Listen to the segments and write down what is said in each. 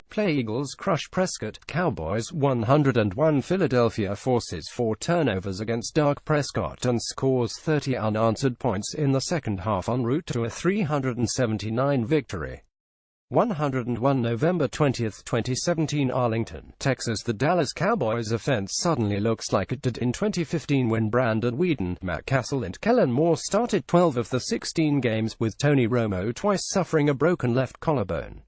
Play Eagles crush Prescott. Cowboys 101. Philadelphia forces 4 turnovers against Dak Prescott and scores 30 unanswered points in the second half en route to a 379 victory. 101. November 20, 2017. Arlington, Texas. The Dallas Cowboys offense suddenly looks like it did in 2015 when Brandon Weeden, Matt Castle and Kellen Moore started 12 of the 16 games, with Tony Romo twice suffering a broken left collarbone.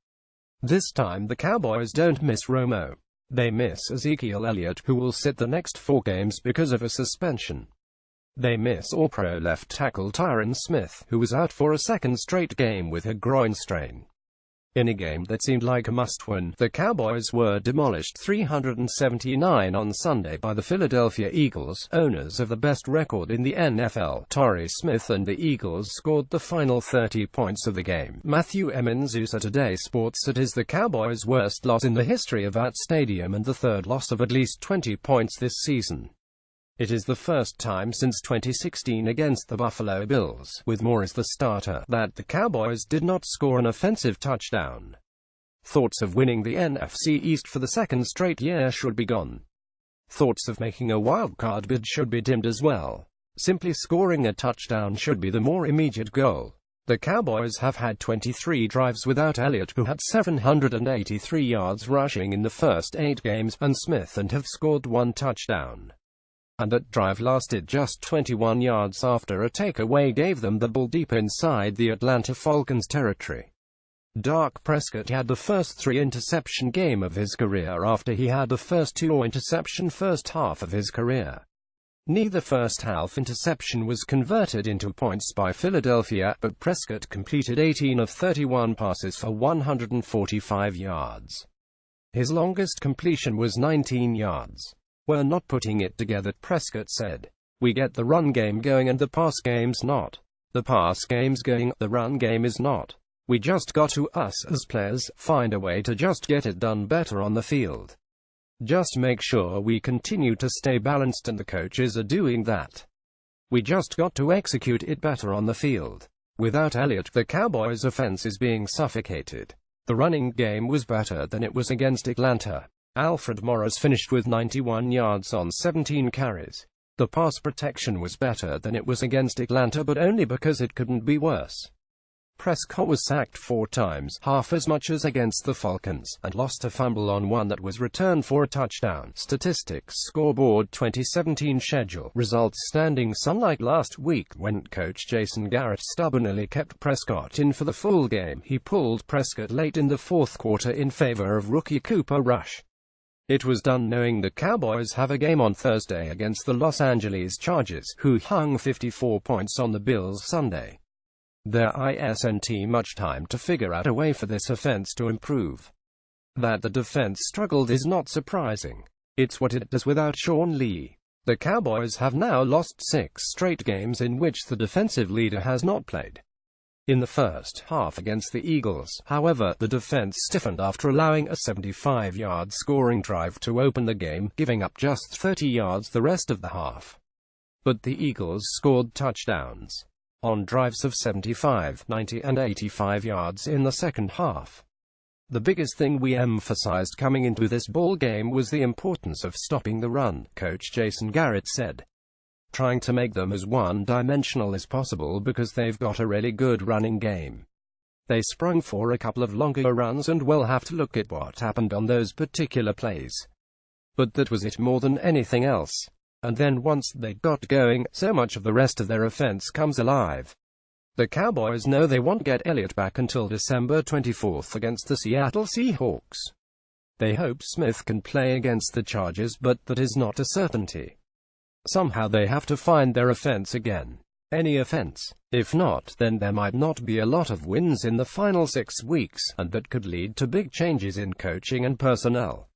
This time the Cowboys don't miss Romo. They miss Ezekiel Elliott, who will sit the next 4 games because of a suspension. They miss All-Pro left tackle Tyron Smith, who was out for a second straight game with a groin strain. In a game that seemed like a must-win, the Cowboys were demolished 379 on Sunday by the Philadelphia Eagles, owners of the best record in the NFL. Torrey Smith and the Eagles scored the final 30 points of the game. Matthew Emmons at Today Sports. It is the Cowboys' worst loss in the history of that stadium and the third loss of at least 20 points this season. It is the first time since 2016 against the Buffalo Bills, with Moore as the starter, that the Cowboys did not score an offensive touchdown. Thoughts of winning the NFC East for the second straight year should be gone. Thoughts of making a wild-card bid should be dimmed as well. Simply scoring a touchdown should be the more immediate goal. The Cowboys have had 23 drives without Elliott, who had 783 yards rushing in the first 8 games, and Smith, and have scored 1 touchdown. And that drive lasted just 21 yards after a takeaway gave them the ball deep inside the Atlanta Falcons territory. Dak Prescott had the first 3-interception game of his career after he had the first 2-interception first half of his career. Neither first half interception was converted into points by Philadelphia, but Prescott completed 18 of 31 passes for 145 yards. His longest completion was 19 yards. "We're not putting it together," Prescott said. "We get the run game going and the pass game's not. The pass game's going, the run game is not. We just got to, us as players, find a way to just get it done better on the field. Just make sure we continue to stay balanced, and the coaches are doing that. We just got to execute it better on the field. Without Elliott, the Cowboys' offense is being suffocated. The running game was better than it was against Atlanta. Alfred Morris finished with 91 yards on 17 carries. The pass protection was better than it was against Atlanta, but only because it couldn't be worse. Prescott was sacked 4 times, half as much as against the Falcons, and lost a fumble on one that was returned for a touchdown. Statistics Scoreboard 2017 Schedule Results Standings. Unlike last week, when coach Jason Garrett stubbornly kept Prescott in for the full game, he pulled Prescott late in the fourth quarter in favor of rookie Cooper Rush. It was done knowing the Cowboys have a game on Thursday against the Los Angeles Chargers, who hung 54 points on the Bills Sunday. There isn't much time to figure out a way for this offense to improve. That the defense struggled is not surprising. It's what it does without Sean Lee. The Cowboys have now lost 6 straight games in which the defensive leader has not played. In the first half against the Eagles, however, the defense stiffened after allowing a 75-yard scoring drive to open the game, giving up just 30 yards the rest of the half. But the Eagles scored touchdowns on drives of 75, 90, and 85 yards in the second half. The biggest thing we emphasized coming into this ball game was the importance of stopping the run, Coach Jason Garrett said. Trying to make them as one-dimensional as possible because they've got a really good running game. They sprung for a couple of longer runs, and we'll have to look at what happened on those particular plays. But that was it more than anything else. And then once they got going, so much of the rest of their offense comes alive. The Cowboys know they won't get Elliott back until December 24th against the Seattle Seahawks. They hope Smith can play against the Chargers, but that is not a certainty. Somehow they have to find their offense again. Any offense. If not, then there might not be a lot of wins in the final 6 weeks, and that could lead to big changes in coaching and personnel.